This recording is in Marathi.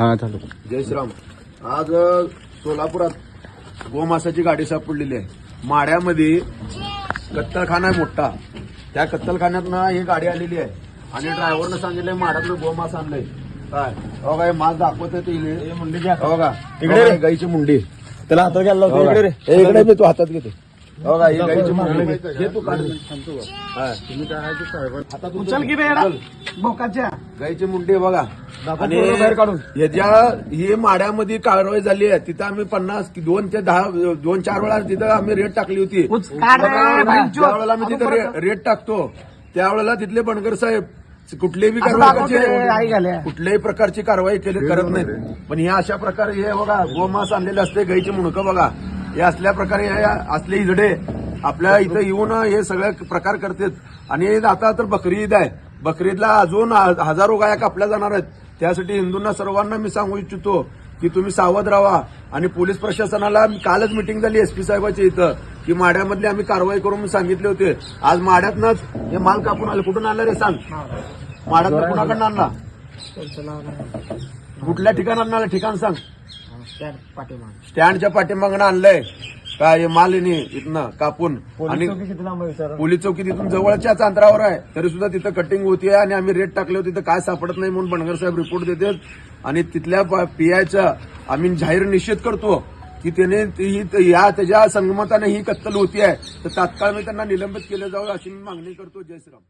हा चालू. जय श्रीराम. आज सोलापुरात गोमासाची गाडी सापडलेली आहे. माड्यामध्ये कत्तलखाना आहे मोठा. त्या कत्तलखान्यातनं ही गाडी आलेली आहे आणि ड्रायव्हरनं सांगितलंय माड्यातलं गोमास आणलंय. काय बघा हे मास दाखवत आहे मुंडी बघा इकडे गाईची मुंडी. त्याला हातात घ्यायला लावतो. इकडे रे इकडे मी तू हातात घेते. बघा ही गाईची मुंडी घे तू काढ. हातात उचल की बोकाच्या गाईची मुंडी बघा. आणि ह्याच्या ही माड्यामध्ये कारवाई झाली आहे. तिथं आम्ही 2 ते 10 2-4 वेळा तिथं आम्ही रेट टाकली होती. ज्या वेळेला आम्ही तिथं रेट टाकतो त्यावेळेला तिथले बनकर साहेब कुठल्याही प्रकारची कारवाई करत नाहीत. पण हे अशा प्रकारे हे बघा गोमास आणलेले असते. गाईची मुंडकं बघा हे असल्या प्रकारे असले इजडे आपल्या इथं येऊन हे सगळे प्रकार करतात. आणि आता तर बकरी ईद आहे. बकरी ईदला अजून हजारो गाया कापल्या जाणार आहेत. त्यासाठी हिंदूंना सर्वांना मी सांगू इच्छितो की तुम्ही सावध राहा. आणि पोलीस प्रशासनाला कालच मिटिंग झाली एसपी साहेबांची इथं की माड्यामधली आम्ही कारवाई करून सांगितले होते. आज माड्यातनंच हे माल कापून आले. कुठून आणलं रे सांग. माड्यातनं कुणाकडनं आणला. कुठल्या ठिकाणी आणला ठिकाण सांग. स्टँडच्या पाठीमागणं आणलंय काय माल इथनं कापून. आणि पोलीस चौकी तिथून जवळच्याच अंतरावर आहे तरी सुद्धा तिथं कटिंग होतीये. आणि आम्ही रेट टाकले होते तिथं काय सापडत नाही म्हणून बनगर साहेब रिपोर्ट देतात. आणि तिथल्या पीआयचा आम्ही जाहीर निषेध करतो की त्याने त्याच्या संगमताने ही कत्तल होती आहे तर तात्काळ मी त्यांना निलंबित केलं जावं अशी मी मागणी करतो. जय श्रीराम.